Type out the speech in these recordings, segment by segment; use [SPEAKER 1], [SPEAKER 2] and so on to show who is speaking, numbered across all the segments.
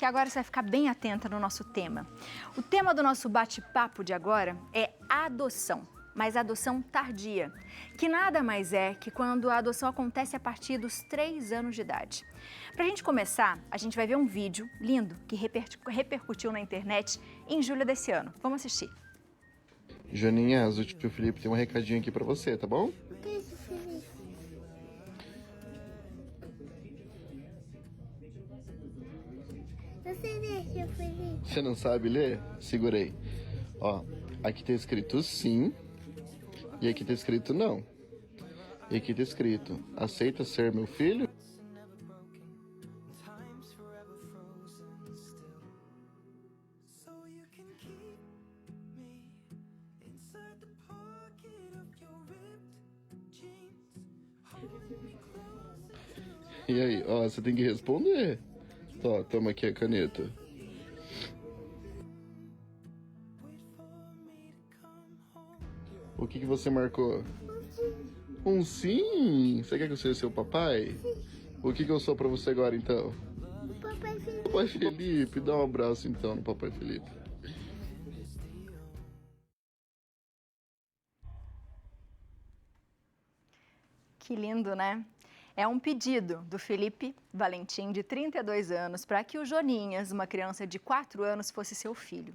[SPEAKER 1] que agora você vai ficar bem atenta no nosso tema. O tema do nosso bate-papo de agora é adoção, mas adoção tardia, que nada mais é que quando a adoção acontece a partir dos 3 anos de idade. Para a gente começar, a gente vai ver um vídeo lindo que repercutiu na internet em julho desse ano. Vamos assistir.
[SPEAKER 2] Joaninha, o tio Felipe tem um recadinho aqui pra você, tá bom?
[SPEAKER 3] Você deixa, Felipe?
[SPEAKER 2] Você não sabe ler? Segurei. Ó, aqui tá escrito sim e aqui tá escrito não. E aqui tá escrito, aceita ser meu filho? E aí, ó, você tem que responder. Ó, toma aqui a caneta. O que você marcou? Um sim? Você quer que eu seja seu papai? O que eu sou pra você agora, então?
[SPEAKER 3] O papai Felipe.
[SPEAKER 2] Papai Felipe, dá um abraço então no Papai Felipe.
[SPEAKER 1] Que lindo, né? É um pedido do Felipe Valentim, de 32 anos, para que o Joninhas, uma criança de 4 anos, fosse seu filho.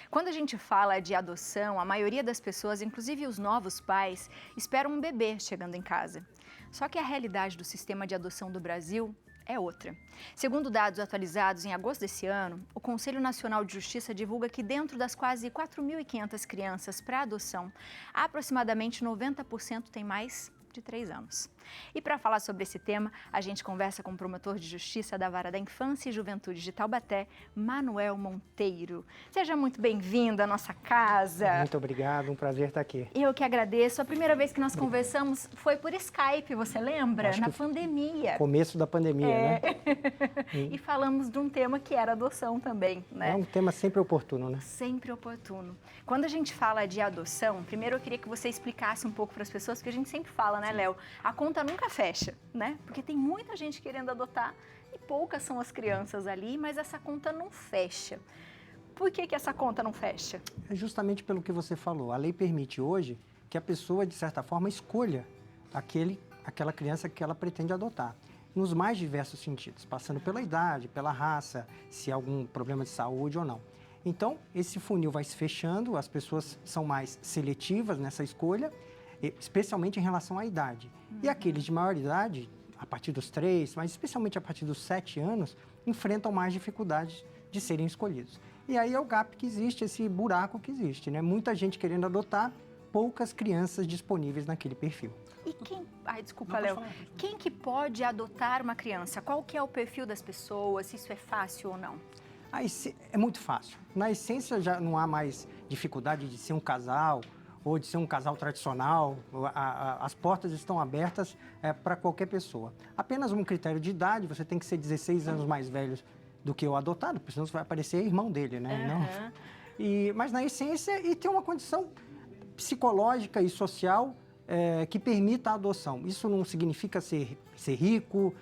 [SPEAKER 1] Quando a gente fala de adoção, a maioria das pessoas, inclusive os novos pais, esperam um bebê chegando em casa. Só que a realidade do sistema de adoção do Brasil é outra. Segundo dados atualizados em agosto desse ano, o Conselho Nacional de Justiça divulga que dentro das quase 4.500 crianças para adoção, aproximadamente 90% tem mais de 3 anos. E para falar sobre esse tema, a gente conversa com o promotor de justiça da Vara da Infância e Juventude de Taubaté, Manuel Monteiro. Seja muito bem-vindo à nossa casa.
[SPEAKER 4] Muito obrigado, um prazer estar aqui.
[SPEAKER 1] Eu que agradeço. A primeira vez que nós conversamos foi por Skype, você lembra?
[SPEAKER 4] Acho
[SPEAKER 1] Na
[SPEAKER 4] que
[SPEAKER 1] pandemia.
[SPEAKER 4] Começo da pandemia, né?
[SPEAKER 1] E falamos de um tema que era adoção também, né?
[SPEAKER 4] É um tema sempre oportuno, né?
[SPEAKER 1] Sempre oportuno. Quando a gente fala de adoção, primeiro eu queria que você explicasse um pouco para as pessoas, porque a gente sempre fala, né, Léo? A conta nunca fecha, né? Porque tem muita gente querendo adotar e poucas são as crianças ali, mas essa conta não fecha. Por que essa conta não fecha?
[SPEAKER 4] É justamente pelo que você falou. A lei permite hoje que a pessoa, de certa forma, escolha aquela criança que ela pretende adotar, nos mais diversos sentidos, passando pela idade, pela raça, se há algum problema de saúde ou não. Então, esse funil vai se fechando, as pessoas são mais seletivas nessa escolha, especialmente em relação à idade. E aqueles de maior idade, a partir dos 3, mas especialmente a partir dos 7 anos, enfrentam mais dificuldades de serem escolhidos. E aí é o gap que existe, esse buraco que existe, né? Muita gente querendo adotar, poucas crianças disponíveis naquele perfil.
[SPEAKER 1] E quem... Ai, desculpa, Léo. Quem que pode adotar uma criança? Qual que é o perfil das pessoas? Se isso é fácil ou não?
[SPEAKER 4] É muito fácil. Na essência, já não há mais dificuldade de ser um casal ou de ser um casal tradicional. As portas estão abertas para qualquer pessoa. Apenas um critério de idade, você tem que ser 16 anos mais velho do que o adotado, porque senão você vai parecer irmão dele, né? Mas na essência, e ter uma condição psicológica e social que permita a adoção. Isso não significa ser rico,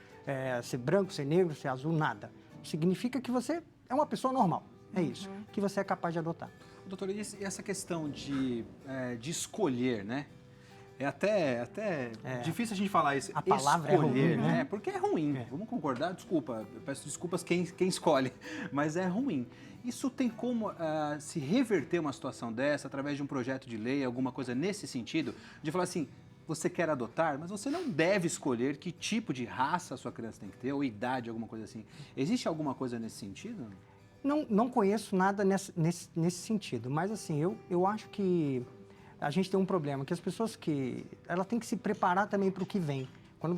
[SPEAKER 4] ser branco, ser negro, ser azul, nada. Significa que você é uma pessoa normal, é isso, que você é capaz de adotar.
[SPEAKER 5] Doutora, e essa questão de escolher, né? É até difícil a gente falar isso.
[SPEAKER 4] A palavra
[SPEAKER 5] escolher,
[SPEAKER 4] é ruim, né?
[SPEAKER 5] Porque é ruim. Vamos concordar? Desculpa, eu peço desculpas quem escolhe, mas é ruim. Isso tem como se reverter uma situação dessa através de um projeto de lei, alguma coisa nesse sentido? De falar assim, você quer adotar, mas você não deve escolher que tipo de raça a sua criança tem que ter, ou idade, alguma coisa assim. Existe alguma coisa nesse sentido?
[SPEAKER 4] Não conheço nada nesse sentido, mas assim, eu acho que a gente tem um problema, que as pessoas ela tem que se preparar também para o que vem. Quando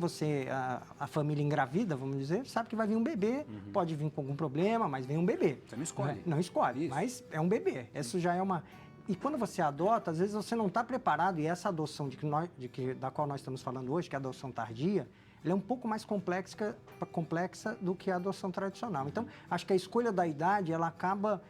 [SPEAKER 4] a família engravida, vamos dizer, sabe que vai vir um bebê, pode vir com algum problema, mas vem um bebê.
[SPEAKER 5] Você não escolhe.
[SPEAKER 4] Não escolhe,
[SPEAKER 5] Isso.
[SPEAKER 4] mas é um bebê. Isso já é uma... E quando você adota, às vezes você não está preparado, e essa adoção da qual nós estamos falando hoje, que é a adoção tardia, ela é um pouco mais complexa do que a adoção tradicional. Então, acho que a escolha da idade, ela acaba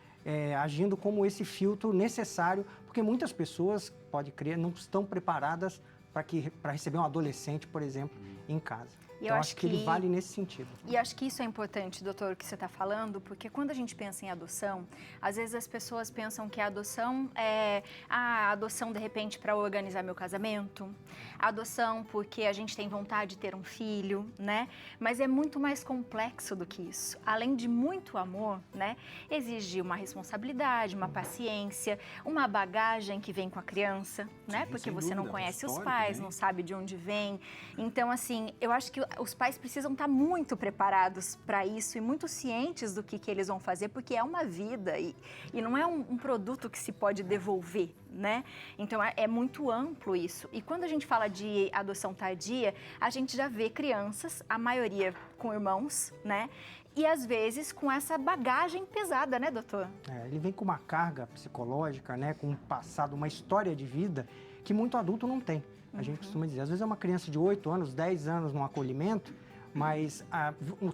[SPEAKER 4] agindo como esse filtro necessário, porque muitas pessoas, pode crer, não estão preparadas para receber um adolescente, por exemplo, em casa. Então, acho que ele vale nesse sentido.
[SPEAKER 1] E acho que isso é importante, doutor, o que você está falando, porque quando a gente pensa em adoção, às vezes as pessoas pensam que a adoção é a adoção, de repente, para organizar meu casamento, a adoção porque a gente tem vontade de ter um filho, né? Mas é muito mais complexo do que isso. Além de muito amor, né? Exige uma responsabilidade, uma paciência, uma bagagem que vem com a criança, né? Porque você não conhece os pais, não sabe de onde vem. Então, assim, eu acho que os pais precisam estar muito preparados para isso e muito cientes do que eles vão fazer, porque é uma vida e não é um produto que se pode devolver, né? Então, é muito amplo isso. E quando a gente fala de adoção tardia, a gente já vê crianças, a maioria com irmãos, né? E às vezes com essa bagagem pesada, né, doutor?
[SPEAKER 4] Ele vem com uma carga psicológica, né? Com um passado, uma história de vida que muito adulto não tem. A gente costuma dizer, às vezes é uma criança de 8 anos, 10 anos num acolhimento, mas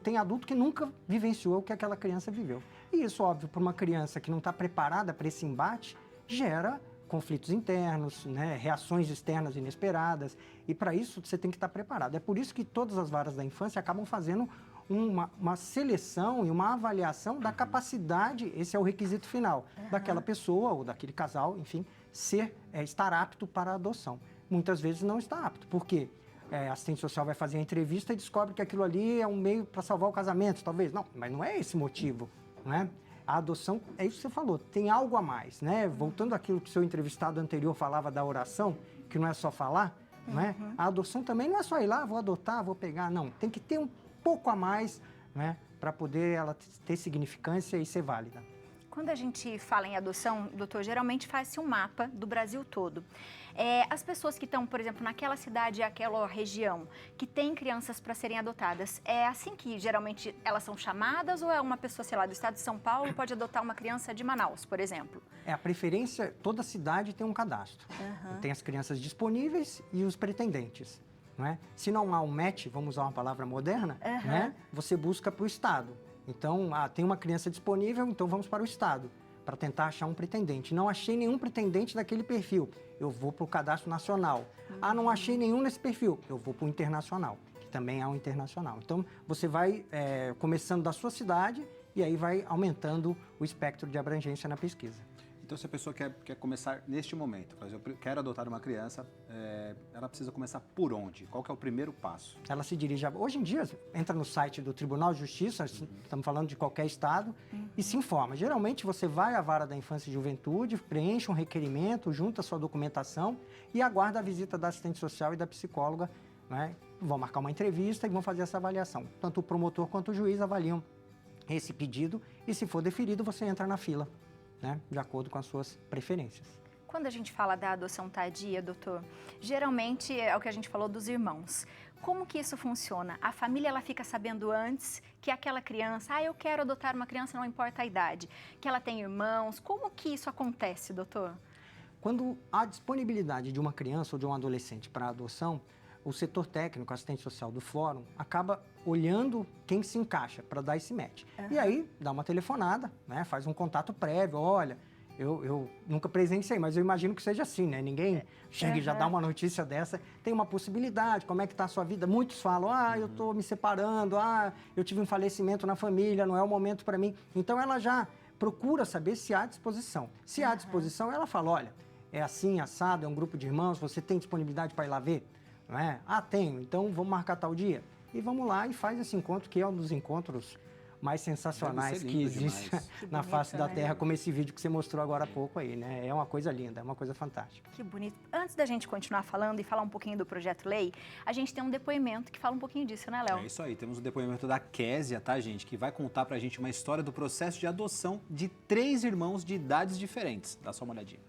[SPEAKER 4] tem adulto que nunca vivenciou o que aquela criança viveu. E isso, óbvio, para uma criança que não está preparada para esse embate, gera conflitos internos, né, reações externas inesperadas, e para isso você tem que estar preparado. É por isso que todas as varas da infância acabam fazendo uma seleção e uma avaliação da capacidade, esse é o requisito final, daquela pessoa ou daquele casal, enfim, estar apto para a adoção. Muitas vezes não está apto, porque a assistente social vai fazer a entrevista e descobre que aquilo ali é um meio para salvar o casamento, talvez. Não, mas não é esse motivo, não é? A adoção, é isso que você falou, tem algo a mais, né? Voltando àquilo que o seu entrevistado anterior falava da oração, que não é só falar, não é? A adoção também não é só ir lá, vou adotar, vou pegar, não. Tem que ter um pouco a mais, né? Para poder ela ter significância e ser válida.
[SPEAKER 1] Quando a gente fala em adoção, doutor, geralmente faz-se um mapa do Brasil todo. As pessoas que estão, por exemplo, naquela cidade, aquela região, que tem crianças para serem adotadas, é assim que geralmente elas são chamadas ou é uma pessoa, sei lá, do estado de São Paulo pode adotar uma criança de Manaus, por exemplo?
[SPEAKER 4] A preferência, toda cidade tem um cadastro. Tem as crianças disponíveis e os pretendentes. Não é? Se não há um match, vamos usar uma palavra moderna, né? Você busca para o estado. Então, tem uma criança disponível, então vamos para o estado, para tentar achar um pretendente. Não achei nenhum pretendente daquele perfil, eu vou para o cadastro nacional. Não achei nenhum nesse perfil, eu vou para o internacional, que também é um internacional. Então, você vai começando da sua cidade e aí vai aumentando o espectro de abrangência na pesquisa.
[SPEAKER 5] Então, se a pessoa quer começar neste momento, por exemplo, eu quero adotar uma criança, ela precisa começar por onde? Qual que é o primeiro passo?
[SPEAKER 4] Ela se dirige, hoje em dia, entra no site do Tribunal de Justiça, estamos falando de qualquer estado, e se informa. Geralmente, você vai à Vara da Infância e Juventude, preenche um requerimento, junta a sua documentação e aguarda a visita da assistente social e da psicóloga, né? Vão marcar uma entrevista e vão fazer essa avaliação. Tanto o promotor quanto o juiz avaliam esse pedido e, se for deferido, você entra na fila, né, de acordo com as suas preferências.
[SPEAKER 1] Quando a gente fala da adoção tardia, doutor, geralmente é o que a gente falou dos irmãos. Como que isso funciona? A família ela fica sabendo antes que aquela criança, eu quero adotar uma criança, não importa a idade, que ela tem irmãos. Como que isso acontece, doutor?
[SPEAKER 4] Quando há disponibilidade de uma criança ou de um adolescente para adoção, o setor técnico, assistente social do fórum, acaba olhando quem se encaixa para dar esse match. E aí, dá uma telefonada, né? Faz um contato prévio, olha, eu nunca presenciei, mas eu imagino que seja assim, né? Ninguém chega e já dá uma notícia dessa. Tem uma possibilidade, como é que está a sua vida? Muitos falam, eu estou me separando, eu tive um falecimento na família, não é o momento para mim. Então, ela já procura saber se há disposição. Se há disposição, ela fala, olha, é assim, assado, é um grupo de irmãos, você tem disponibilidade para ir lá ver? Não é? Tenho, então vamos marcar tal dia. E vamos lá e faz esse encontro, que é um dos encontros mais sensacionais que existe na face da Terra, como esse vídeo que você mostrou agora há pouco aí, né? É uma coisa linda, é uma coisa fantástica.
[SPEAKER 1] Que bonito. Antes da gente continuar falando e falar um pouquinho do Projeto Lei, a gente tem um depoimento que fala um pouquinho disso, né, Léo?
[SPEAKER 5] É isso aí, temos o depoimento da Késia, tá, gente? Que vai contar pra gente uma história do processo de adoção de 3 irmãos de idades diferentes. Dá só uma olhadinha.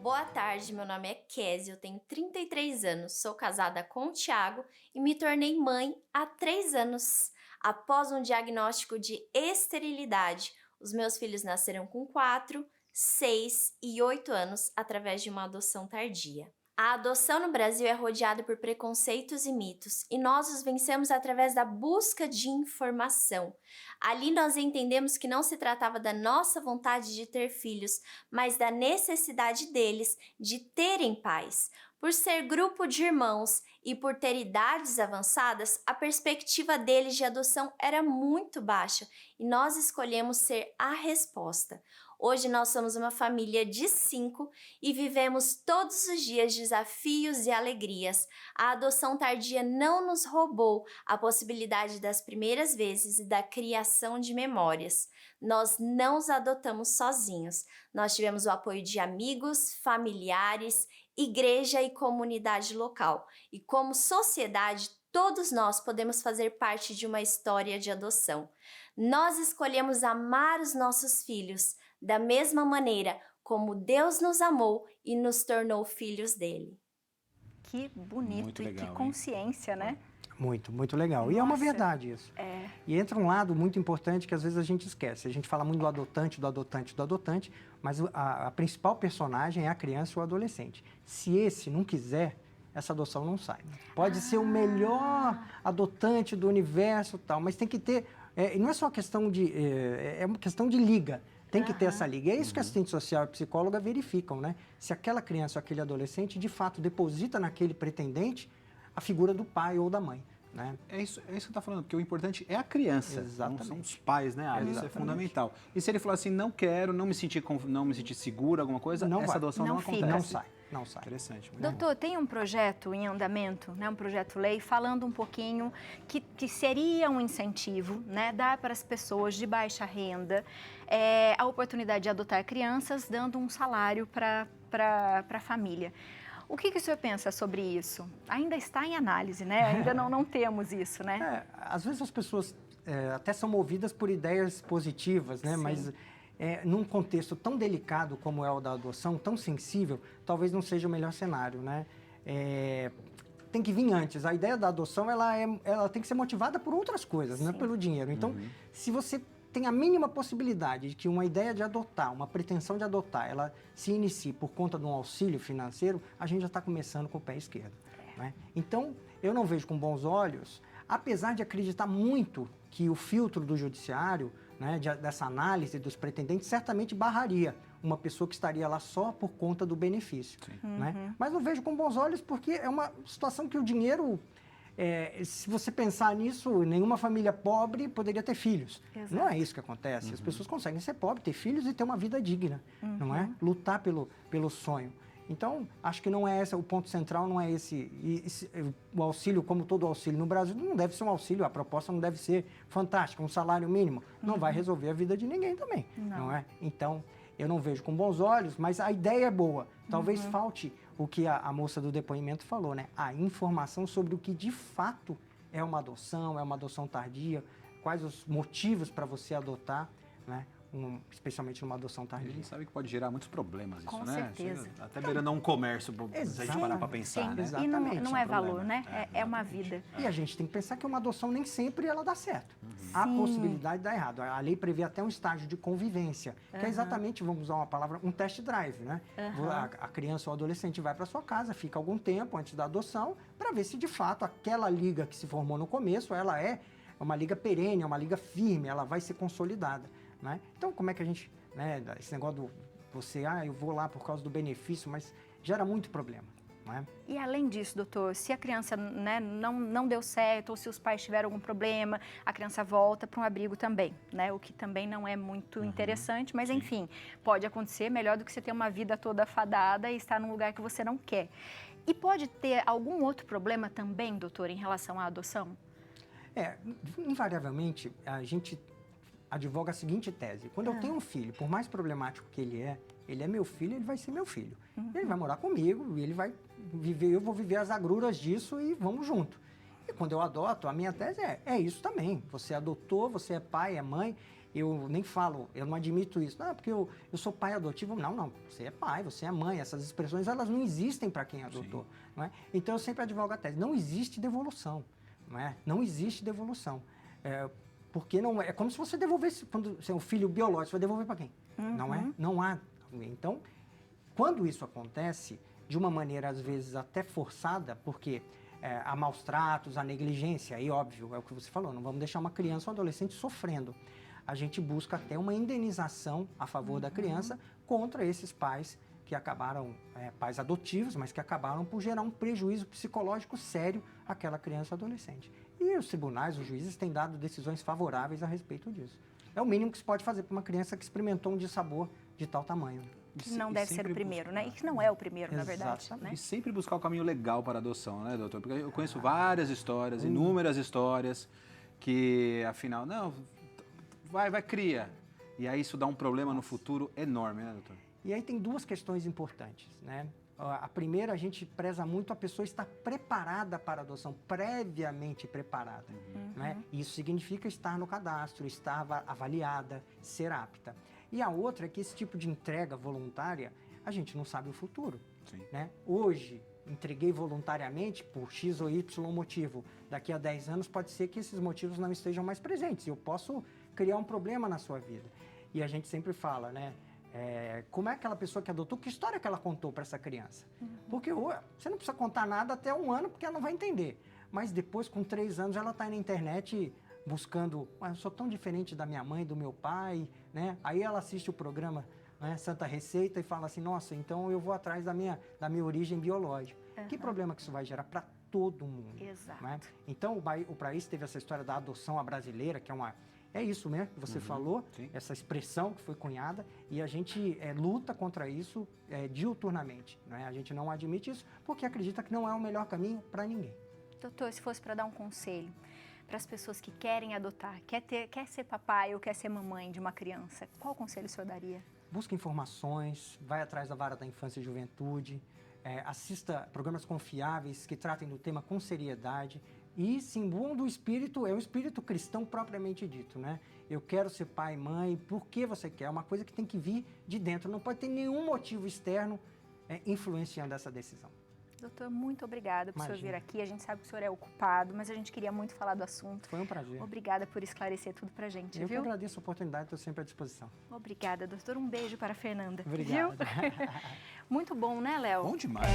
[SPEAKER 6] Boa tarde, meu nome é Késia, eu tenho 33 anos, sou casada com o Thiago e me tornei mãe há 3 anos. Após um diagnóstico de esterilidade, os meus filhos nasceram com 4, 6 e 8 anos através de uma adoção tardia. A adoção no Brasil é rodeada por preconceitos e mitos, e nós os vencemos através da busca de informação. Ali nós entendemos que não se tratava da nossa vontade de ter filhos, mas da necessidade deles de terem pais. Por ser grupo de irmãos e por ter idades avançadas, a perspectiva deles de adoção era muito baixa e nós escolhemos ser a resposta. Hoje nós somos uma família de 5 e vivemos todos os dias desafios e alegrias. A adoção tardia não nos roubou a possibilidade das primeiras vezes e da criação de memórias. Nós não os adotamos sozinhos. Nós tivemos o apoio de amigos, familiares, igreja e comunidade local. E como sociedade, todos nós podemos fazer parte de uma história de adoção. Nós escolhemos amar os nossos filhos da mesma maneira como Deus nos amou e nos tornou filhos dele.
[SPEAKER 1] Que bonito
[SPEAKER 5] Muito
[SPEAKER 1] e
[SPEAKER 5] legal,
[SPEAKER 1] que
[SPEAKER 5] hein?
[SPEAKER 1] consciência, né?
[SPEAKER 4] Muito, muito legal. E é uma
[SPEAKER 1] Nossa.
[SPEAKER 4] verdade isso.
[SPEAKER 1] É.
[SPEAKER 4] E entra um lado muito importante que às vezes a gente esquece. A gente fala muito do adotante, do adotante, do adotante, mas a principal personagem é a criança ou o adolescente. Se esse não quiser, essa adoção não sai. Pode ser o melhor adotante do universo, tal, mas tem que ter. E não é só questão de. É uma questão de liga. Tem que ter essa liga. E é isso que a assistente social e a psicóloga verificam, né? Se aquela criança ou aquele adolescente, de fato, deposita naquele pretendente a figura do pai ou da mãe, né?
[SPEAKER 5] É isso que você está falando, porque o importante é a criança,
[SPEAKER 4] Exatamente.
[SPEAKER 5] não são os pais, né, Ali? Isso é
[SPEAKER 4] Exatamente.
[SPEAKER 5] fundamental. E se ele falar assim, não quero, não me sentir seguro, alguma coisa,
[SPEAKER 4] Não
[SPEAKER 5] essa
[SPEAKER 4] vai.
[SPEAKER 5] adoção não
[SPEAKER 1] Não fica.
[SPEAKER 5] acontece.
[SPEAKER 4] Não sai.
[SPEAKER 5] Interessante. muito bom.
[SPEAKER 1] Doutor, tem um projeto em andamento, né, um projeto-lei, falando um pouquinho que seria um incentivo, né, dar para as pessoas de baixa renda a oportunidade de adotar crianças, dando um salário para a família. O que o senhor pensa sobre isso? Ainda está em análise, né? Ainda não temos isso, né?
[SPEAKER 4] Às vezes as pessoas até são movidas por ideias positivas, né?
[SPEAKER 1] Sim.
[SPEAKER 4] Mas num contexto tão delicado como é o da adoção, tão sensível, talvez não seja o melhor cenário, né? Tem que vir antes. A ideia da adoção, ela tem que ser motivada por outras coisas, não é pelo dinheiro. Então, se você tem a mínima possibilidade de que uma ideia de adotar, uma pretensão de adotar, ela se inicie por conta de um auxílio financeiro, a gente já está começando com o pé esquerdo, né? Então, eu não vejo com bons olhos, apesar de acreditar muito que o filtro do judiciário, né, dessa análise dos pretendentes, certamente barraria uma pessoa que estaria lá só por conta do benefício, né? Mas não vejo com bons olhos porque é uma situação que o dinheiro... se você pensar nisso, nenhuma família pobre poderia ter filhos.
[SPEAKER 1] Exato.
[SPEAKER 4] Não é isso que acontece. As pessoas conseguem ser pobres, ter filhos e ter uma vida digna, não é? Lutar pelo sonho. Então, acho que não é esse, o ponto central não é esse. O auxílio, como todo auxílio no Brasil, não deve ser um auxílio, a proposta não deve ser fantástica, um salário mínimo. Não vai resolver a vida de ninguém também, não é? Então, eu não vejo com bons olhos, mas a ideia é boa. Talvez falte o que a moça do depoimento falou, né? A informação sobre o que de fato é uma adoção tardia, quais os motivos para você adotar, né? Especialmente numa adoção
[SPEAKER 5] A
[SPEAKER 4] tardia.
[SPEAKER 5] gente sabe que pode gerar muitos problemas isso,
[SPEAKER 1] Com
[SPEAKER 5] né?
[SPEAKER 1] certeza.
[SPEAKER 5] Chega até beirando um comércio, se a gente
[SPEAKER 4] Exato.
[SPEAKER 5] parar para pensar,
[SPEAKER 1] Sim,
[SPEAKER 5] né?
[SPEAKER 1] e não
[SPEAKER 4] Exatamente,
[SPEAKER 1] é
[SPEAKER 5] um
[SPEAKER 1] valor,
[SPEAKER 5] problema.
[SPEAKER 1] né? É uma vida.
[SPEAKER 4] E a gente tem que pensar que uma adoção nem sempre ela dá certo. Há possibilidade de dar errado. A lei prevê até um estágio de convivência, que é exatamente, vamos usar uma palavra, um test drive, né? A criança ou adolescente vai para sua casa, fica algum tempo antes da adoção, para ver se de fato aquela liga que se formou no começo, ela é uma liga perene, é uma liga firme, ela vai ser consolidada, né? Então, como é que a gente, né, esse negócio do eu vou lá por causa do benefício, mas gera muito problema, não é?
[SPEAKER 1] E além disso, doutor, se a criança, né, não deu certo ou se os pais tiveram algum problema, a criança volta para um abrigo também, né? O que também não é muito interessante, mas enfim, pode acontecer, melhor do que você ter uma vida toda fadada e estar num lugar que você não quer. E pode ter algum outro problema também, doutor, em relação à adoção?
[SPEAKER 4] Invariavelmente, a gente advoga a seguinte tese. Quando eu tenho um filho, por mais problemático que ele é meu filho, ele vai ser meu filho. Ele vai morar comigo, ele vai viver, eu vou viver as agruras disso e vamos junto. E quando eu adoto, a minha tese é isso também. Você adotou, você é pai, é mãe. Eu nem falo, eu não admito isso. Não, porque eu sou pai adotivo. Não. Você é pai, você é mãe. Essas expressões, elas não existem para quem adotou. Não é? Então, eu sempre advogo a tese. Não existe devolução. Não é? Não existe devolução. Porque não é como se você devolvesse, quando você é um filho biológico, você vai devolver para quem? Não é? Não há. Então, quando isso acontece, de uma maneira, às vezes, até forçada, porque há maus tratos, há negligência, e óbvio, é o que você falou, não vamos deixar uma criança ou um adolescente sofrendo. A gente busca até uma indenização a favor da criança contra esses pais que acabaram, pais adotivos, mas que acabaram por gerar um prejuízo psicológico sério àquela criança ou adolescente. E os tribunais, os juízes têm dado decisões favoráveis a respeito disso. É o mínimo que se pode fazer para uma criança que experimentou um dissabor de tal tamanho.
[SPEAKER 1] Que não deve ser o primeiro, né? E que não é o primeiro, na verdade.
[SPEAKER 4] Exatamente.
[SPEAKER 1] Né?
[SPEAKER 5] E sempre buscar o caminho legal para a adoção, né, doutor? Porque eu conheço várias histórias, inúmeras histórias, que afinal, não, vai, cria. E aí isso dá um problema no futuro enorme, né, doutor?
[SPEAKER 4] E aí tem duas questões importantes, né? A primeira, a gente preza muito a pessoa estar preparada para a adoção, previamente preparada. Né? Isso significa estar no cadastro, estar avaliada, ser apta. E a outra é que esse tipo de entrega voluntária, a gente não sabe o futuro.
[SPEAKER 5] Sim.
[SPEAKER 4] Né? Hoje, entreguei voluntariamente por X ou Y motivo. Daqui a 10 anos pode ser que esses motivos não estejam mais presentes. Eu posso criar um problema na sua vida. E a gente sempre fala, né? Como é aquela pessoa que adotou, que história que ela contou para essa criança? Porque você não precisa contar nada até 1 ano, porque ela não vai entender. Mas depois, com 3 anos, ela está aí na internet buscando, eu sou tão diferente da minha mãe, do meu pai, né? Aí ela assiste o programa, né, Santa Receita e fala assim, nossa, então eu vou atrás da minha origem biológica. Que problema que isso vai gerar para todo mundo?
[SPEAKER 1] Exato.
[SPEAKER 4] Né? Então, o país teve essa história da adoção à brasileira, que é isso mesmo que você falou,
[SPEAKER 5] sim.
[SPEAKER 4] Essa expressão que foi cunhada, e a gente luta contra isso diuturnamente. Né? A gente não admite isso porque acredita que não é o melhor caminho para ninguém.
[SPEAKER 1] Doutor, se fosse para dar um conselho para as pessoas que querem adotar, quer ser papai ou quer ser mamãe de uma criança, qual conselho o senhor daria?
[SPEAKER 4] Busca informações, vai atrás da vara da infância e juventude, assista programas confiáveis que tratem do tema com seriedade e se imbuam do espírito, é o espírito cristão propriamente dito, né? Eu quero ser pai e mãe, por que você quer? É uma coisa que tem que vir de dentro, não pode ter nenhum motivo externo influenciando essa decisão.
[SPEAKER 1] Doutor, muito obrigada por o senhor
[SPEAKER 4] Imagina.
[SPEAKER 1] vir aqui. A gente sabe que o senhor é ocupado, mas a gente queria muito falar do assunto.
[SPEAKER 4] Foi um prazer.
[SPEAKER 1] Obrigada por esclarecer tudo pra gente,
[SPEAKER 4] Eu que
[SPEAKER 1] viu?
[SPEAKER 4] agradeço a oportunidade, estou sempre à disposição.
[SPEAKER 1] Obrigada, doutor. Um beijo para a Fernanda.
[SPEAKER 4] Obrigado.
[SPEAKER 1] Viu? Muito bom, né, Léo?
[SPEAKER 5] Bom demais.